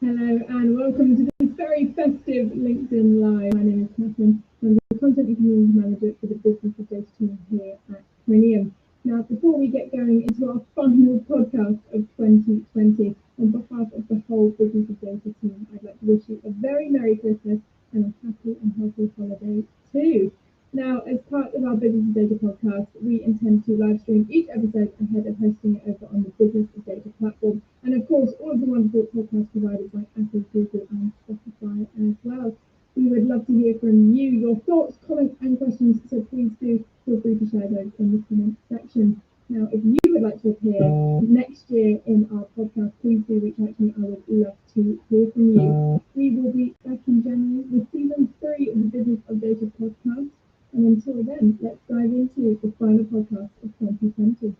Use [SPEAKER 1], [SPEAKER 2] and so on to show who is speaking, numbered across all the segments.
[SPEAKER 1] Hello and welcome to this very festive LinkedIn Live. My name is Catherine. I'm the Content and Community Manager for the Business of Data team here at Premium. Now, before we get going into our final podcast of 2020, on behalf of the whole Business of Data team, I'd like to wish you a very Merry Christmas and a happy and healthy holiday too. Now, as part of our Business of Data podcast, we intend to live stream each episode ahead of hosting it over on the Business of Data platform. And of course, all of the wonderful podcasts provided by Apple, Google and Spotify as well. We would love to hear from you, your thoughts, comments and questions, so please do feel free to share those in the comment section. Now, if you would like to appear next year in our podcast, please do reach out to me. I would love to hear from you. We will be back in January with season 3 of the Business of Data podcast. And until then, let's dive into the final podcast of 2020.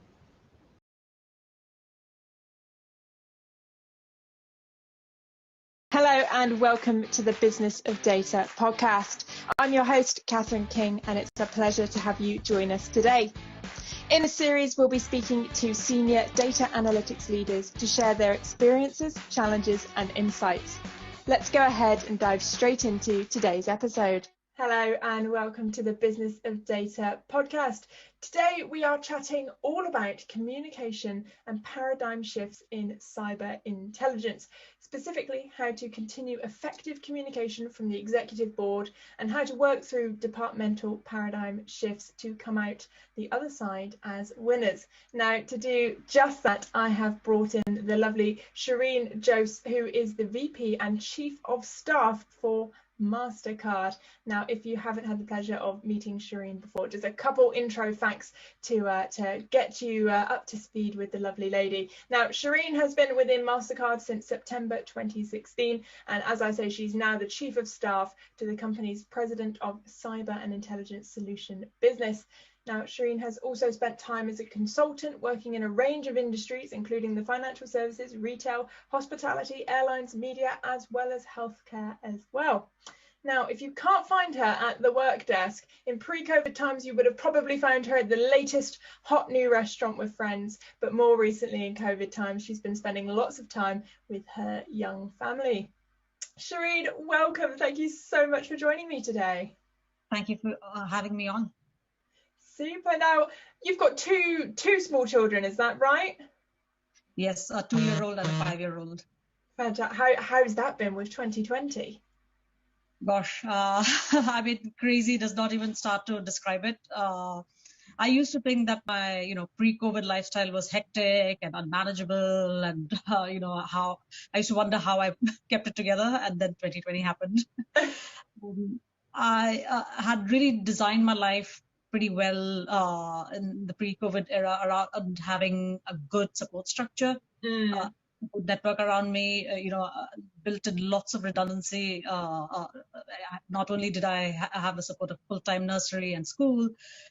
[SPEAKER 2] Hello and welcome to the Business of Data podcast. I'm your host, Catherine King, and it's a pleasure to have you join us today. In this series, we'll be speaking to senior data analytics leaders to share their experiences, challenges and insights. Let's go ahead and dive straight into today's episode. Hello and welcome to the Business of Data podcast. Today we are chatting all about communication and paradigm shifts in cyber intelligence, specifically how to continue effective communication from the executive board and how to work through departmental paradigm shifts to come out the other side as winners. Now, to do just that, I have brought in the lovely Sherene Jose, who is the VP and Chief of Staff for Mastercard. Now, if you haven't had the pleasure of meeting Sherene before, just a couple intro facts to get you up to speed with the lovely lady. Now, Sherene has been within Mastercard since September 2016, and as I say, she's now the Chief of Staff to the company's President of Cyber and Intelligence Solution Business. Now, Sherene has also spent time as a consultant working in a range of industries, including the financial services, retail, hospitality, airlines, media, as well as healthcare as well. Now, if you can't find her at the work desk, in pre-COVID times, you would have probably found her at the latest hot new restaurant with friends. But more recently in COVID times, she's been spending lots of time with her young family. Sherene, welcome. Thank you so much for joining me today.
[SPEAKER 3] Thank you for having me on.
[SPEAKER 2] Super. Now, you've got two small children, is that right?
[SPEAKER 3] Yes, a 2-year-old and a 5-year-old.
[SPEAKER 2] Fantastic. How's that been with 2020?
[SPEAKER 3] Gosh, I mean, crazy does not even start to describe it. I used to think that my, pre-COVID lifestyle was hectic and unmanageable, and how I used to wonder how I kept it together, and then 2020 happened. I had really designed my life pretty well in the pre-COVID era around having a good support structure, good network around me, built in lots of redundancy. Not only did I have the support of full-time nursery and school,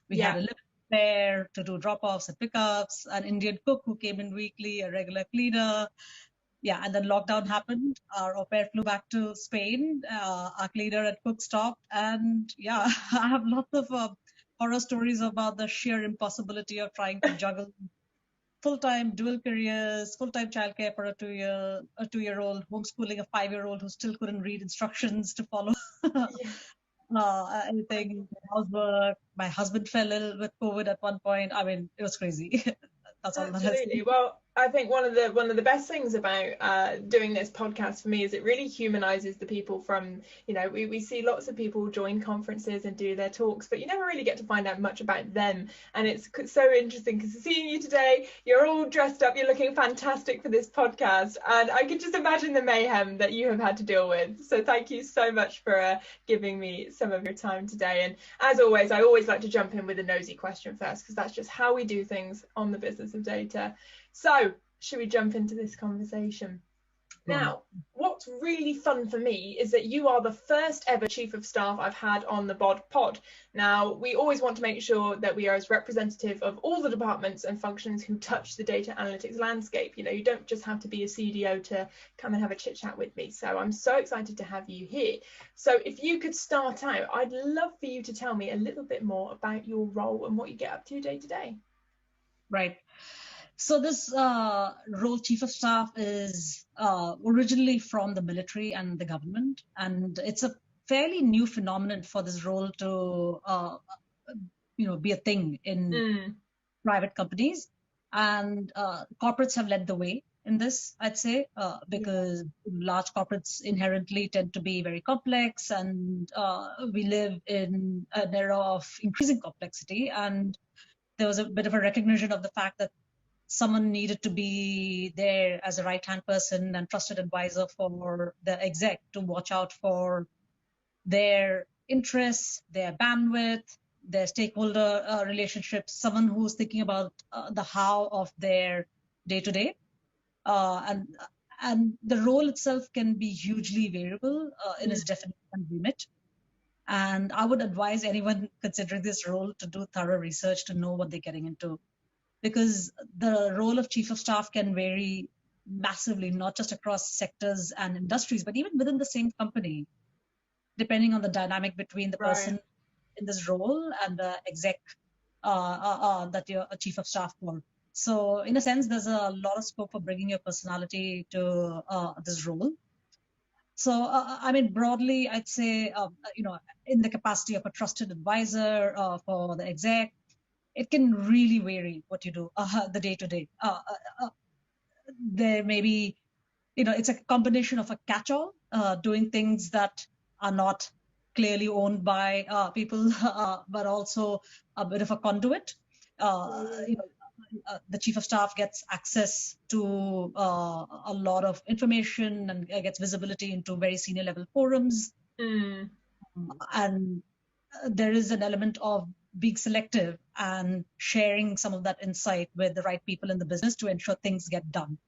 [SPEAKER 3] we had a living there to do drop-offs and pickups, an Indian cook who came in weekly, a regular cleaner. Yeah, and then lockdown happened. Our au pair flew back to Spain. Our cleaner and cook stopped. And yeah, I have lots of horror stories about the sheer impossibility of trying to juggle full-time dual careers, full-time childcare for a 2-year-old, homeschooling a 5-year-old who still couldn't read instructions to follow anything, housework. My husband fell ill with COVID at one point. I mean, it was crazy. That's all.
[SPEAKER 2] Absolutely. Well, I think one of the best things about doing this podcast for me is it really humanizes the people from, we see lots of people join conferences and do their talks, but you never really get to find out much about them. And it's so interesting because seeing you today, you're all dressed up, you're looking fantastic for this podcast. And I could just imagine the mayhem that you have had to deal with. So thank you so much for giving me some of your time today. And as always, I always like to jump in with a nosy question first, because that's just how we do things on the Business of Data. So, should we jump into this conversation? Now, what's really fun for me is that you are the first ever Chief of Staff I've had on the BoD Pod. Now, we always want to make sure that we are as representative of all the departments and functions who touch the data analytics landscape. You don't just have to be a CDO to come and have a chit chat with me. So I'm so excited to have you here. So if you could start out, I'd love for you to tell me a little bit more about your role and what you get up to day to day.
[SPEAKER 3] Right. So this role, chief of staff, is originally from the military and the government, and it's a fairly new phenomenon for this role to be a thing in private companies, and corporates have led the way in this, I'd say, because large corporates inherently tend to be very complex, and we live in an era of increasing complexity, and there was a bit of a recognition of the fact that someone needed to be there as a right-hand person and trusted advisor for the exec to watch out for their interests, their bandwidth, their stakeholder relationships, someone who's thinking about the how of their day-to-day. And the role itself can be hugely variable in its definition and remit. And I would advise anyone considering this role to do thorough research to know what they're getting into, because the role of chief of staff can vary massively, not just across sectors and industries, but even within the same company, depending on the dynamic between the person in this role and the exec that you're a chief of staff for. So in a sense, there's a lot of scope for bringing your personality to this role. So, I mean, broadly, I'd say, in the capacity of a trusted advisor for the exec, it can really vary what you do the day to day. There may be, it's a combination of a catch-all, doing things that are not clearly owned by people, but also a bit of a conduit. The chief of staff gets access to a lot of information and gets visibility into very senior level forums. And there is an element of being selective and sharing some of that insight with the right people in the business to ensure things get done.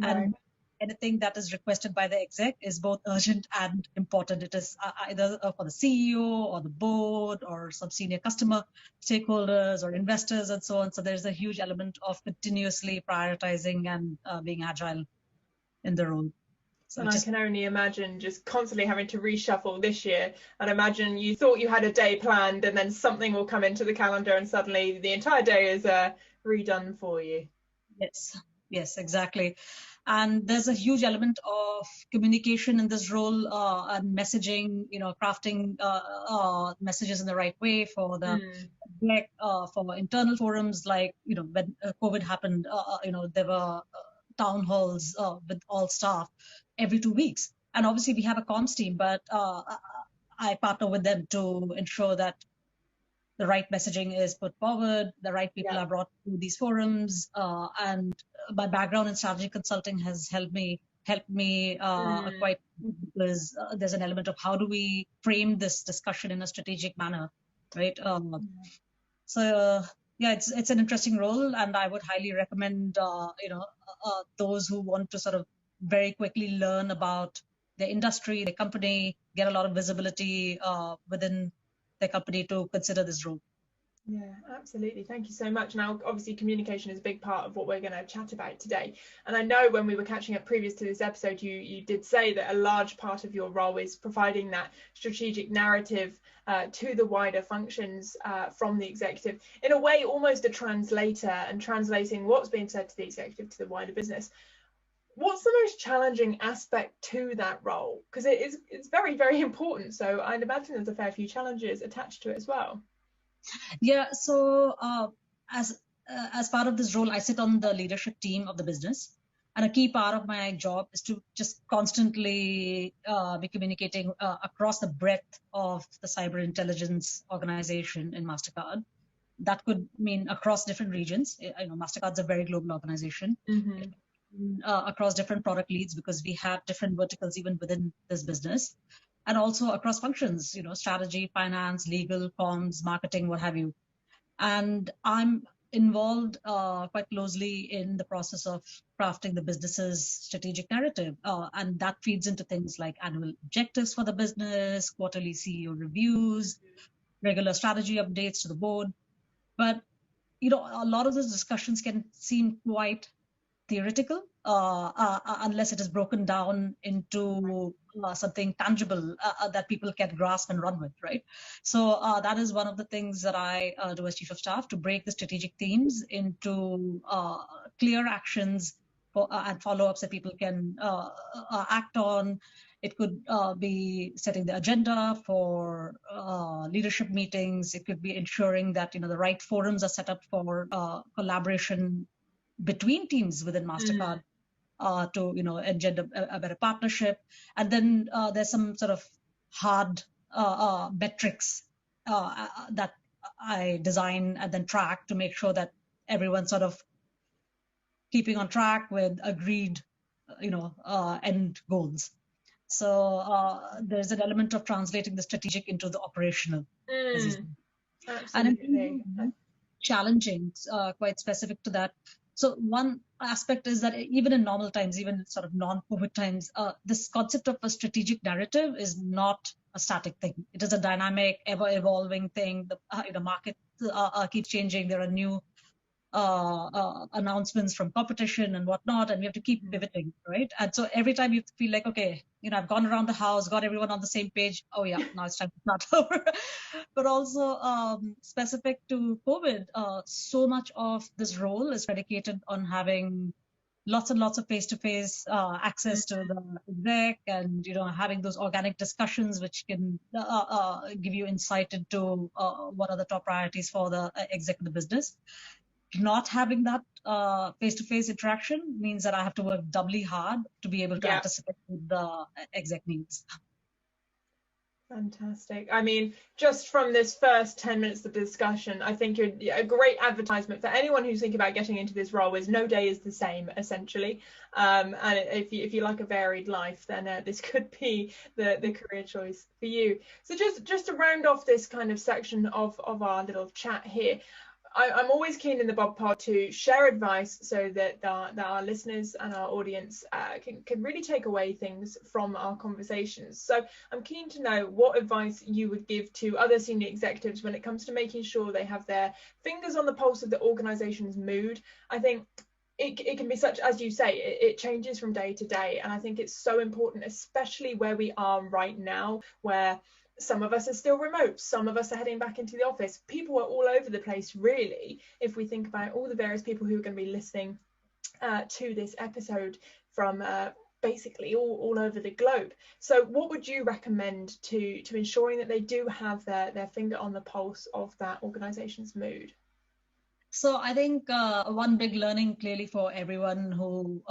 [SPEAKER 3] And anything that is requested by the exec is both urgent and important. It is either for the CEO or the board or some senior customer stakeholders or investors and so on. So there's a huge element of continuously prioritizing and being agile in the role. So
[SPEAKER 2] and I can only imagine just constantly having to reshuffle this year. And imagine you thought you had a day planned and then something will come into the calendar and suddenly the entire day is redone for you.
[SPEAKER 3] Yes, exactly. And there's a huge element of communication in this role and messaging, crafting messages in the right way for the for internal forums, like, when COVID happened, there were town halls with all staff every 2 weeks. And obviously we have a comms team, but I partner with them to ensure that the right messaging is put forward, the right people are brought to these forums, and my background in strategy consulting has helped me quite, because there's an element of how do we frame this discussion in a strategic manner, right? So it's an interesting role, and I would highly recommend those who want to sort of very quickly learn about the industry, the company, get a lot of visibility within the company to consider this role.
[SPEAKER 2] Yeah, absolutely. Thank you so much. Now, obviously, communication is a big part of what we're going to chat about today. And I know when we were catching up previous to this episode, you did say that a large part of your role is providing that strategic narrative to the wider functions from the executive, in a way, almost a translator, and translating what's being said to the executive to the wider business. What's the most challenging aspect to that role? Because it's very, very important. So I'd imagine there's a fair few challenges attached to it as well.
[SPEAKER 3] Yeah, so as part of this role, I sit on the leadership team of the business, and a key part of my job is to just constantly be communicating across the breadth of the cyber intelligence organization in Mastercard. That could mean across different regions. Mastercard's a very global organization. Across different product leads, because we have different verticals even within this business, and also across functions, strategy, finance, legal, comms, marketing, what have you. And I'm involved quite closely in the process of crafting the business's strategic narrative. And that feeds into things like annual objectives for the business, quarterly CEO reviews, regular strategy updates to the board. But, a lot of those discussions can seem quite theoretical unless it is broken down into something tangible that people can grasp and run with, right? So that is one of the things that I do as chief of staff, to break the strategic themes into clear actions and follow-ups that people can act on. It could be setting the agenda for leadership meetings. It could be ensuring that the right forums are set up for collaboration between teams within Mastercard to engender a better partnership. And then there's some sort of hard metrics that I design and then track to make sure that everyone's sort of keeping on track with agreed end goals. So there's an element of translating the strategic into the operational.
[SPEAKER 2] Absolutely.
[SPEAKER 3] And challenging, quite specific to that. So one aspect is that even in normal times, even in sort of non-COVID times, this concept of a strategic narrative is not a static thing. It is a dynamic, ever-evolving thing. The market keeps changing. There are new announcements from competition and whatnot, and we have to keep pivoting, right? And so every time you feel like, okay, I've gone around the house, got everyone on the same page. Oh yeah, now it's time to start over. But also specific to COVID, so much of this role is predicated on having lots and lots of face-to-face access to the exec, and having those organic discussions which can give you insight into what are the top priorities for the exec of the business. Not having that face-to-face interaction means that I have to work doubly hard to be able to anticipate the exec needs.
[SPEAKER 2] Fantastic. I mean, just from this first 10 minutes of discussion, I think a great advertisement for anyone who's thinking about getting into this role is no day is the same, essentially. And if you like a varied life, then this could be the career choice for you. So just to round off this kind of section of our little chat here, I'm always keen in the BoD Pod to share advice so that our listeners and our audience can really take away things from our conversations. So I'm keen to know what advice you would give to other senior executives when it comes to making sure they have their fingers on the pulse of the organization's mood. I think it can be such, as you say, it changes from day to day. And I think it's so important, especially where we are right now, where some of us are still remote, some of us are heading back into the office. People are all over the place, really, if we think about all the various people who are going to be listening to this episode from basically all over the globe. So what would you recommend to ensuring that they do have their finger on the pulse of that organization's mood?
[SPEAKER 3] So I think one big learning clearly for everyone who,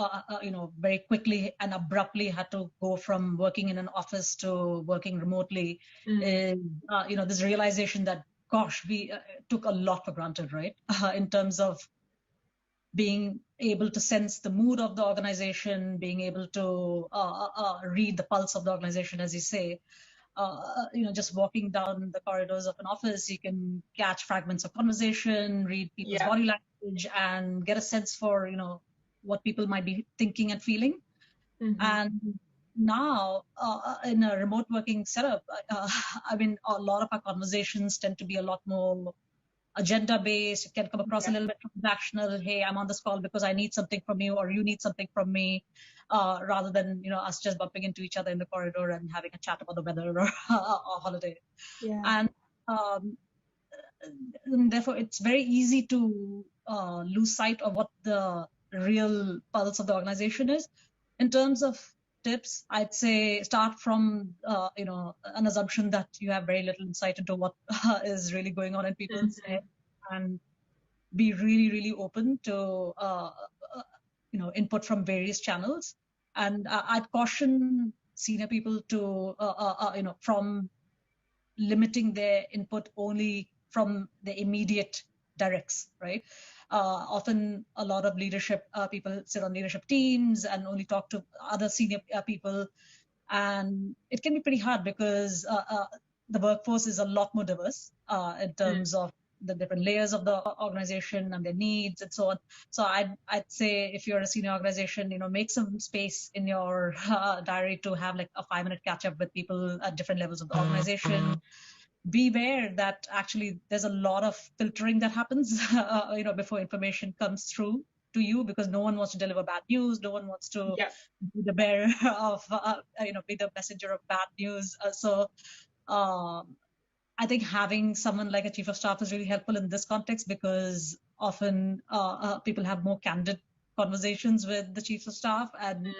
[SPEAKER 3] very quickly and abruptly had to go from working in an office to working remotely is, this realization that, gosh, we took a lot for granted, right? In terms of being able to sense the mood of the organization, being able to read the pulse of the organization, as you say. Just walking down the corridors of an office, you can catch fragments of conversation, read people's body language, and get a sense for, what people might be thinking and feeling. And now, in a remote working setup, a lot of our conversations tend to be a lot more agenda-based. It can come across a little bit transactional. Hey, I'm on this call because I need something from you, or you need something from me, rather than us just bumping into each other in the corridor and having a chat about the weather or a holiday. And therefore, it's very easy to lose sight of what the real pulse of the organization is. In terms of tips, I'd say start from an assumption that you have very little insight into what is really going on in people's head, and be really, really open to input from various channels. And I'd caution senior people to from limiting their input only from the immediate directs, right? Often a lot of leadership people sit on leadership teams and only talk to other senior people. And it can be pretty hard because the workforce is a lot more diverse in terms of the different layers of the organization and their needs and so on. So I'd say if you're a senior organization, make some space in your diary to have like a 5-minute catch up with people at different levels of the organization. Be aware that actually there's a lot of filtering that happens, before information comes through. to you, because no one wants to deliver bad news. No one wants to be the bearer of, be the messenger of bad news. I think having someone like a chief of staff is really helpful in this context, because often people have more candid conversations with the chief of staff, and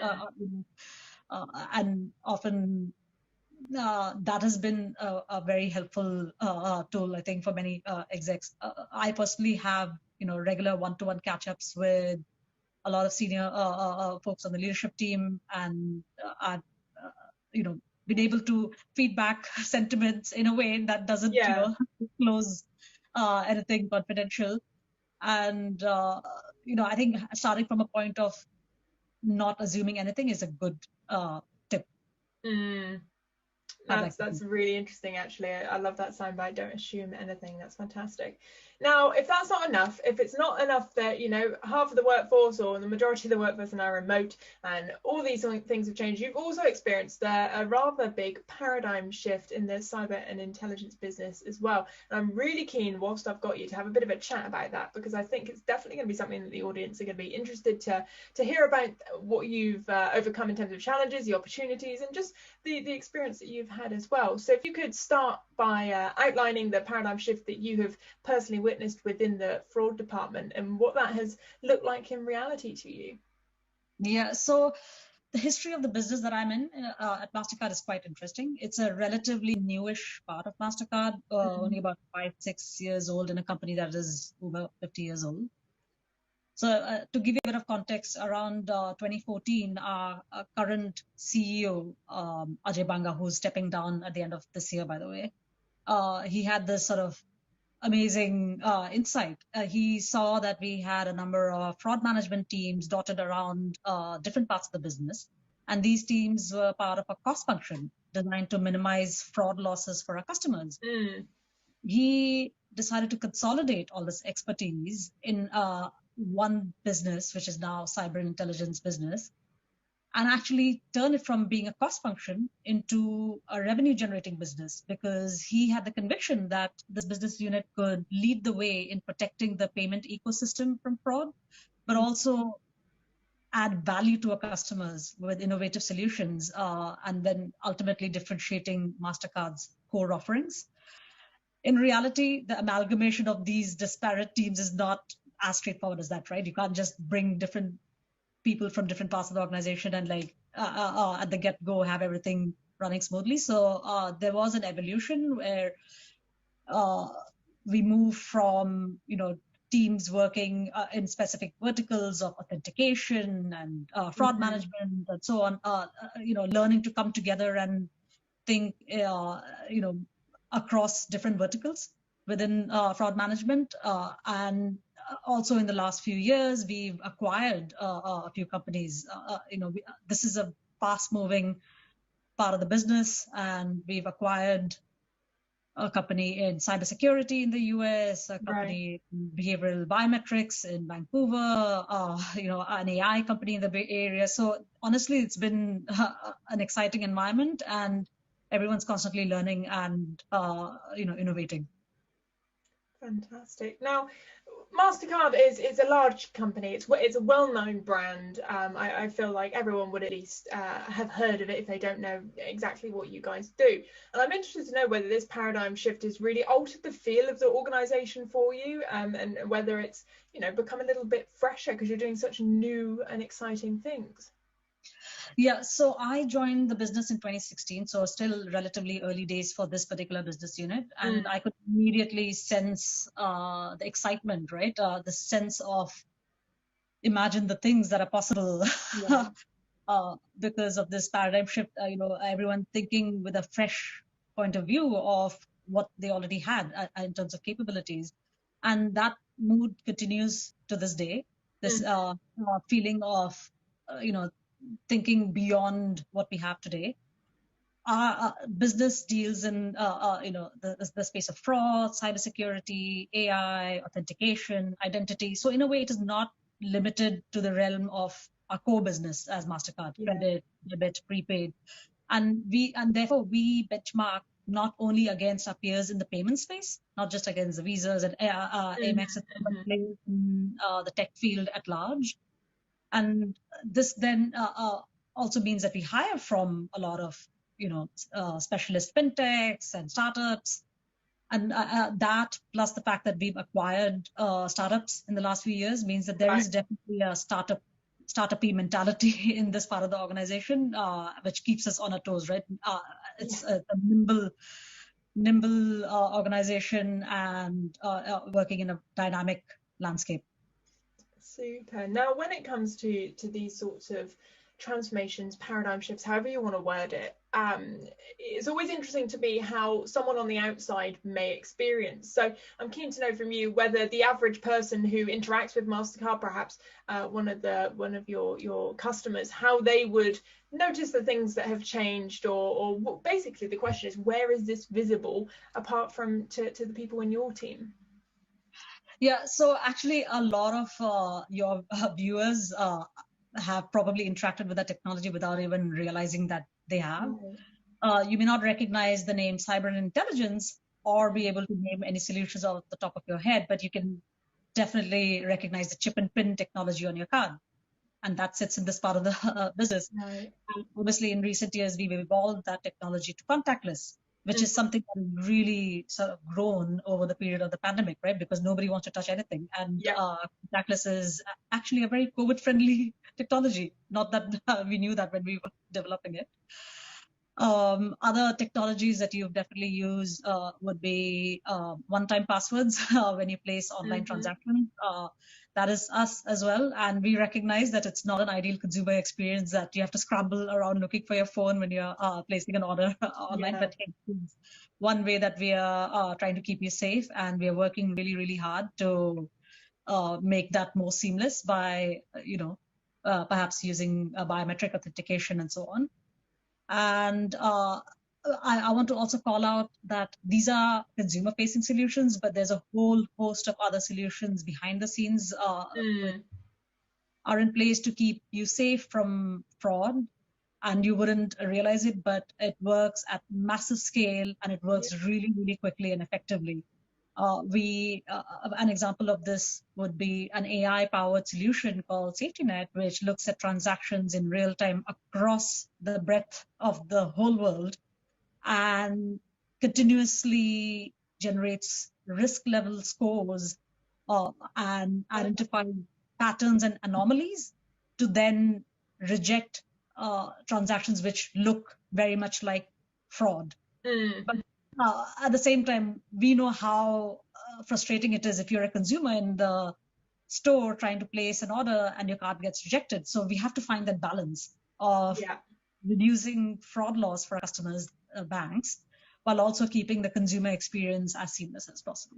[SPEAKER 3] often that has been a very helpful tool, I think, for many execs. I personally have, regular one-to-one catch-ups with a lot of senior folks on the leadership team, and I've, been able to feedback sentiments in a way that doesn't, disclose anything confidential. And, I think starting from a point of not assuming anything is a good tip.
[SPEAKER 2] That's really interesting, actually. I love that soundbite. Don't assume anything. That's fantastic. Now, if that's not enough, if it's not enough that, half of the workforce or the majority of the workforce are now remote and all these things have changed, you've also experienced a rather big paradigm shift in the cyber and intelligence business as well. And I'm really keen, whilst I've got you, to have a bit of a chat about that, because I think it's definitely going to be something that the audience are going to be interested to hear about, what you've overcome in terms of challenges, the opportunities, and just the experience that you've had as well. So if you could start by outlining the paradigm shift that you have personally witnessed within the fraud department and what that has looked like in reality to you.
[SPEAKER 3] Yeah, so the history of the business that I'm in at Mastercard is quite interesting. It's a relatively newish part of Mastercard, only about 5-6 years old, in a company that is over 50 years old. So to give you a bit of context, around 2014, our current CEO, Ajay Banga, who's stepping down at the end of this year, by the way, he had this sort of amazing insight. He saw that we had a number of fraud management teams dotted around different parts of the business. And these teams were part of a cost function designed to minimize fraud losses for our customers. He decided to consolidate all this expertise in one business, which is now cyber intelligence business, and actually turn it from being a cost function into a revenue generating business, because he had the conviction that this business unit could lead the way in protecting the payment ecosystem from fraud, but also add value to our customers with innovative solutions, and then ultimately differentiating Mastercard's core offerings. In reality, the amalgamation of these disparate teams is not as straightforward as that, right? You can't just bring different people from different parts of the organization and at the get-go have everything running smoothly. So there was an evolution where we moved from, teams working in specific verticals of authentication and fraud management and so on, learning to come together and think, across different verticals within fraud management. And also in the last few years, we've acquired a few companies. This is a fast-moving part of the business, and we've acquired a company in cybersecurity in the US, a company in behavioral biometrics in Vancouver, an AI company in the Bay Area. So honestly, it's been an exciting environment, and everyone's constantly learning and innovating.
[SPEAKER 2] Fantastic. Now, Mastercard is a large company. It's a well-known brand. I feel like everyone would at least have heard of it if they don't know exactly what you guys do. And I'm interested to know whether this paradigm shift has really altered the feel of the organization for you, and whether it's become a little bit fresher because you're doing such new and exciting things.
[SPEAKER 3] Yeah, so I joined the business in 2016, so still relatively early days for this particular business unit. And I could immediately sense the excitement, right? The sense of imagine the things that are possible because of this paradigm shift, everyone thinking with a fresh point of view of what they already had in terms of capabilities. And that mood continues to this day, this feeling of, thinking beyond what we have today. Our business deals in the space of fraud, cybersecurity, AI, authentication, identity. So in a way, it is not limited to the realm of our core business as Mastercard, credit, debit, prepaid, and therefore we benchmark not only against our peers in the payment space, not just against the Visas and Amex, but in the tech field at large. And this then also means that we hire from a lot of, specialist fintechs and startups. And that, plus the fact that we've acquired startups in the last few years, means that there is definitely a startup-y mentality in this part of the organization, which keeps us on our toes, right? It's a nimble organization and working in a dynamic landscape.
[SPEAKER 2] Super. Now, when it comes to these sorts of transformations, paradigm shifts, however you want to word it, it's always interesting to me how someone on the outside may experience. So I'm keen to know from you whether the average person who interacts with Mastercard, perhaps one of your customers, how they would notice the things that have changed, or basically the question is, where is this visible apart from to the people in your team?
[SPEAKER 3] Yeah, so actually a lot of your viewers have probably interacted with the technology without even realizing that they have. You may not recognize the name cyber intelligence or be able to name any solutions off the top of your head, but you can definitely recognize the chip and pin technology on your card. And that sits in this part of the business.
[SPEAKER 2] Right.
[SPEAKER 3] Obviously, in recent years, we've evolved that technology to contactless, which is something that has really sort of grown over the period of the pandemic, right? Because nobody wants to touch anything. And contactless is actually a very COVID-friendly technology. Not that we knew that when we were developing it. Other technologies that you've definitely used would be one-time passwords when you place online transactions. That is us as well. And we recognize that it's not an ideal consumer experience that you have to scramble around looking for your phone when you're placing an order online. But it's one way that we are trying to keep you safe. And we are working really, really hard to make that more seamless by, perhaps using biometric authentication and so on. And I want to also call out that these are consumer-facing solutions, but there's a whole host of other solutions behind the scenes which are in place to keep you safe from fraud. And you wouldn't realize it, but it works at massive scale and it works really, really quickly and effectively. An example of this would be an AI-powered solution called SafetyNet, which looks at transactions in real time across the breadth of the whole world and continuously generates risk level scores and identifies patterns and anomalies to then reject transactions which look very much like fraud. But at the same time, we know how frustrating it is if you're a consumer in the store trying to place an order and your card gets rejected. So we have to find that balance of reducing fraud loss for our customers, banks, while also keeping the consumer experience as seamless as possible.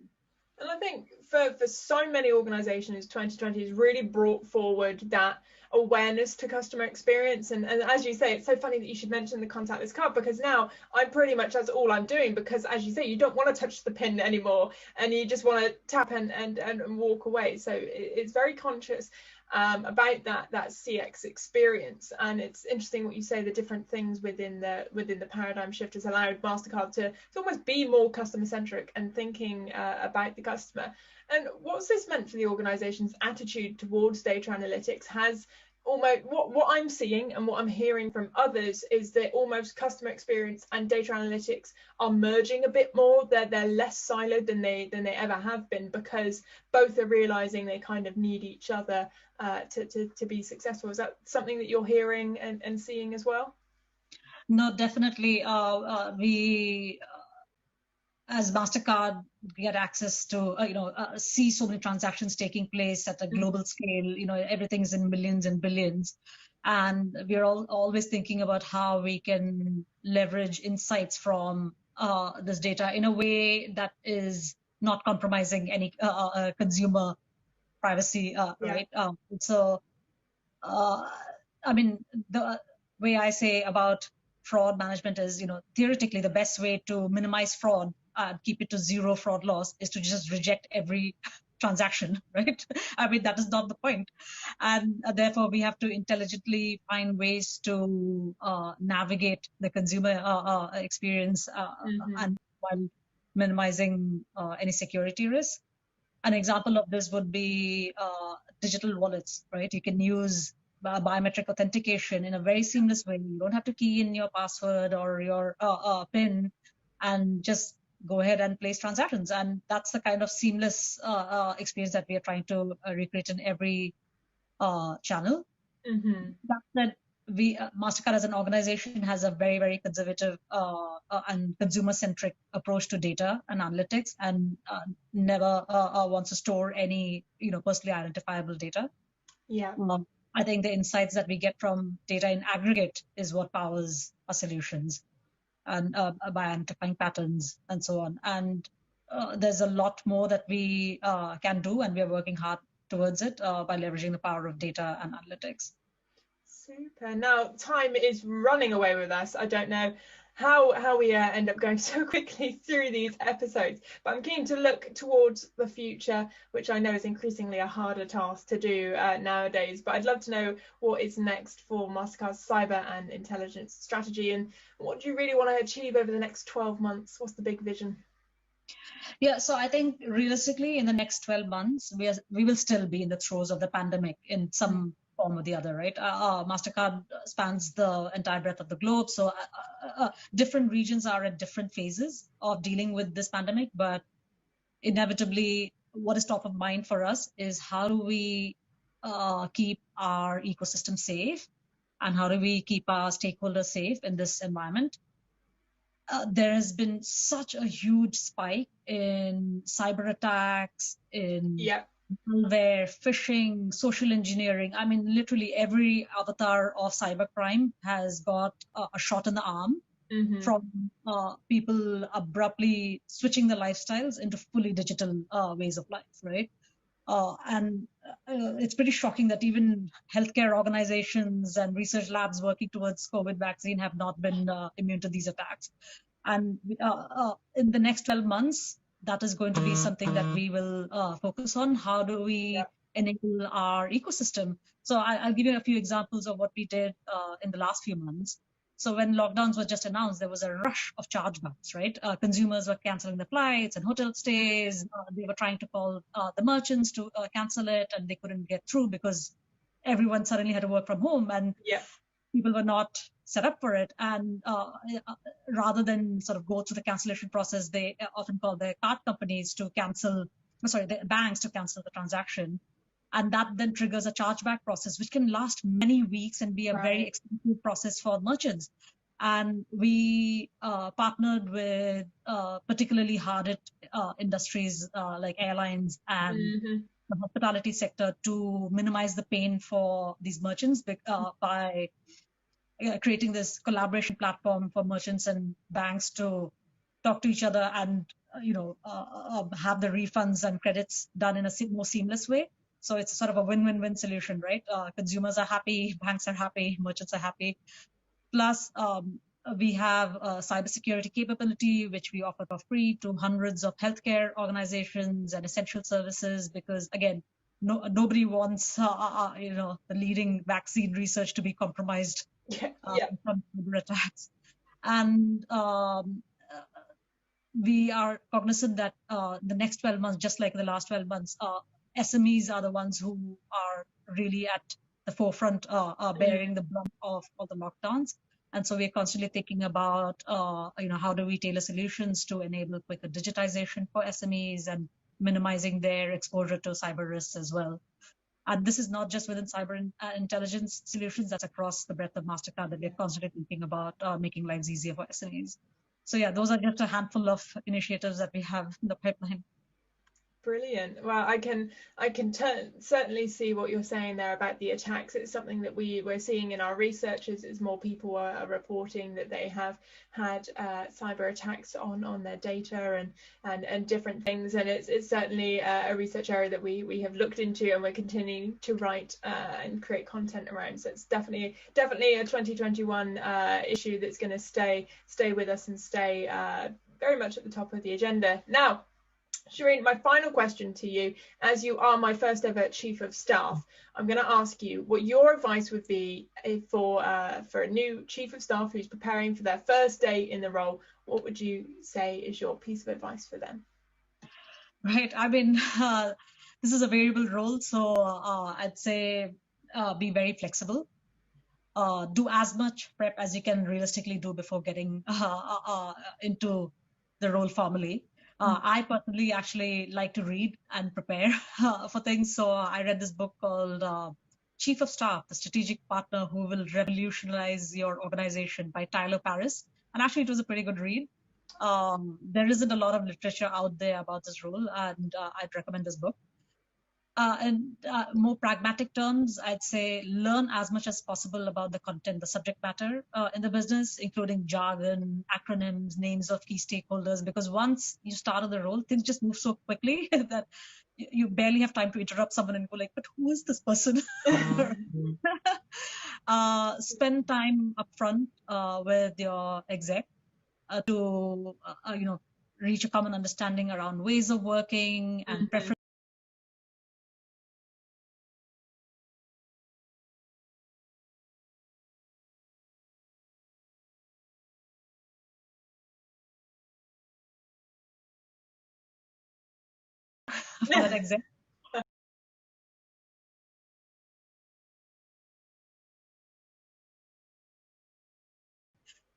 [SPEAKER 2] And I think for so many organizations, 2020 has really brought forward that awareness to customer experience. And as you say, it's so funny that you should mention the contactless card, because now I'm pretty much, that's all I'm doing, because as you say, you don't want to touch the pin anymore and you just want to tap and walk away. So it's very conscious about that CX experience. And it's interesting what you say, the different things within the paradigm shift has allowed Mastercard to almost be more customer centric and thinking about the customer. And what's this meant for the organization's attitude towards data analytics? Has almost what I'm seeing and what I'm hearing from others is that almost customer experience and data analytics are merging a bit more. They're less siloed than they ever have been, because both are realizing they kind of need each other to be successful. Is that something that you're hearing and seeing as well?
[SPEAKER 3] No, definitely. We as Mastercard get access to see so many transactions taking place at a global scale. Everything's in millions and billions, and we're always thinking about how we can leverage insights from this data in a way that is not compromising any consumer privacy, right? So I mean, the way I say about fraud management is, theoretically the best way to minimize fraud and keep it to zero fraud loss is to just reject every transaction, right? I mean, that is not the point. And therefore, we have to intelligently find ways to navigate the consumer experience and while minimizing any security risk. An example of this would be digital wallets, right? You can use biometric authentication in a very seamless way. You don't have to key in your password or your PIN and just go ahead and place transactions. And that's the kind of seamless experience that we are trying to recreate in every channel. That said, Mastercard as an organization has a very, very conservative and consumer-centric approach to data and analytics, and never wants to store any, personally identifiable data.
[SPEAKER 2] Yeah.
[SPEAKER 3] I think the insights that we get from data in aggregate is what powers our solutions, and by identifying patterns and so on. And there's a lot more that we can do, and we are working hard towards it by leveraging the power of data and analytics.
[SPEAKER 2] Super. Now, time is running away with us. I don't know how we end up going so quickly through these episodes, but I'm keen to look towards the future, which I know is increasingly a harder task to do nowadays. But I'd love to know what is next for Mastercard's cyber and intelligence strategy, and what do you really want to achieve over the next 12 months? What's the big vision?
[SPEAKER 3] Yeah, so I think realistically in the next 12 months, we will still be in the throes of the pandemic in some form or the other, right? Mastercard spans the entire breadth of the globe, so different regions are at different phases of dealing with this pandemic, but inevitably what is top of mind for us is how do we keep our ecosystem safe, and how do we keep our stakeholders safe in this environment. There has been such a huge spike in cyber attacks, in malware, phishing, social engineering. I mean, literally every avatar of cybercrime has got a shot in the arm from people abruptly switching their lifestyles into fully digital ways of life, right? And it's pretty shocking that even healthcare organizations and research labs working towards COVID vaccine have not been immune to these attacks. And in the next 12 months, that is going to be something that we will focus on. How do we enable our ecosystem? So I'll give you a few examples of what we did in the last few months. So when lockdowns were just announced, there was a rush of chargebacks, right? Consumers were canceling the flights and hotel stays. They were trying to call the merchants to cancel it, and they couldn't get through because everyone suddenly had to work from home, and people were not set up for it. And rather than sort of go through the cancellation process, they often call their card companies to the banks to cancel the transaction. And that then triggers a chargeback process, which can last many weeks and be a very expensive process for merchants. And we partnered with particularly hard-hit industries like airlines and the hospitality sector to minimize the pain for these merchants by creating this collaboration platform for merchants and banks to talk to each other and have the refunds and credits done in a more seamless way. So it's sort of a win-win-win solution, right? Consumers are happy, banks are happy, merchants are happy. Plus, we have cybersecurity capability, which we offer for free to hundreds of healthcare organizations and essential services, because again, nobody wants the leading vaccine research to be compromised from cyber attacks. And we are cognizant that the next 12 months, just like the last 12 months, SMEs are the ones who are really at the forefront, bearing the brunt of all the lockdowns. And so we're constantly thinking about, how do we tailor solutions to enable quicker digitization for SMEs and minimizing their exposure to cyber risks as well. And this is not just within cyber intelligence solutions, that's across the breadth of Mastercard that we're constantly thinking about making lives easier for SMEs. So yeah, those are just a handful of initiatives that we have in the pipeline.
[SPEAKER 2] Brilliant. Well, I can certainly see what you're saying there about the attacks. It's something that we're seeing in our research as more people are reporting that they have had cyber attacks on their data and different things. And it's certainly a research area that we have looked into, and we're continuing to write and create content around. So it's definitely a 2021 issue that's going to stay with us and stay very much at the top of the agenda. Now, Sherene, my final question to you, as you are my first ever Chief of Staff, I'm going to ask you what your advice would be for a new Chief of Staff who's preparing for their first day in the role. What would you say is your piece of advice for them?
[SPEAKER 3] Right. I mean, this is a variable role, so I'd say be very flexible. Do as much prep as you can realistically do before getting into the role formally. I personally actually like to read and prepare for things. So I read this book called Chief of Staff, The Strategic Partner Who Will Revolutionize Your Organization by Tyler Paris. And actually, it was a pretty good read. There isn't a lot of literature out there about this role, and I'd recommend this book. In more pragmatic terms, I'd say learn as much as possible about the content, the subject matter in the business, including jargon, acronyms, names of key stakeholders, because once you start on the role, things just move so quickly that you barely have time to interrupt someone and go like, but who is this person? Spend time upfront with your exec to reach a common understanding around ways of working and preferences. That exec.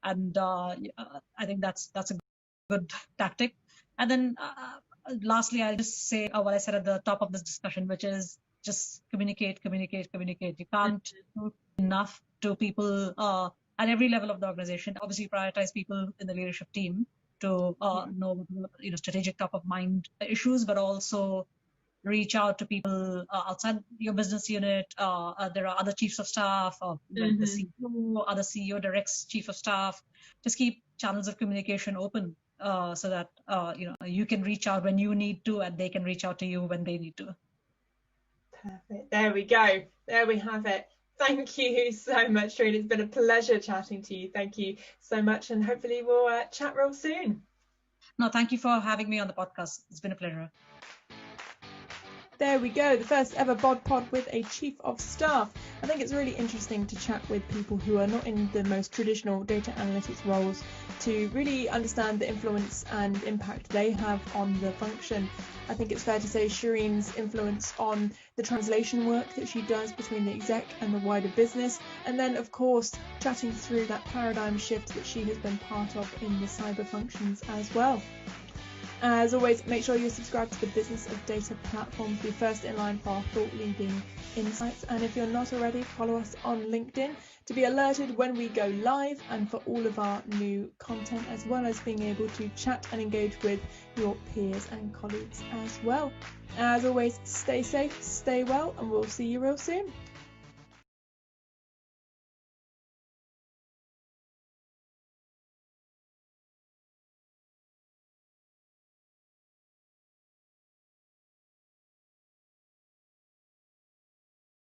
[SPEAKER 3] And I think that's a good tactic. And then lastly, I'll just say what I said at the top of this discussion, which is just communicate. You can't do enough to people at every level of the organization. Obviously, prioritize people in the leadership team to know strategic top of mind issues, but also reach out to people outside your business unit. There are other chiefs of staff, or the CEO, other CEO directs chief of staff. Just keep channels of communication open so that you can reach out when you need to, and they can reach out to you when they need to.
[SPEAKER 2] Perfect. There we go. There we have it. Thank you so much, Sherene. It's been a pleasure chatting to you. Thank you so much, and hopefully we'll chat real soon.
[SPEAKER 3] No, thank you for having me on the podcast. It's been a pleasure.
[SPEAKER 2] There we go, the first ever BoD Pod with a Chief of Staff. I think it's really interesting to chat with people who are not in the most traditional data analytics roles to really understand the influence and impact they have on the function. I think it's fair to say Sherene's influence on the translation work that she does between the exec and the wider business, and then of course chatting through that paradigm shift that she has been part of in the cyber functions as well. As always, make sure you subscribe to the Business of Data platform to be first in line for our thought-leading insights. And if you're not already, follow us on LinkedIn to be alerted when we go live and for all of our new content, as well as being able to chat and engage with your peers and colleagues as well. As always, stay safe, stay well, and we'll see you real soon.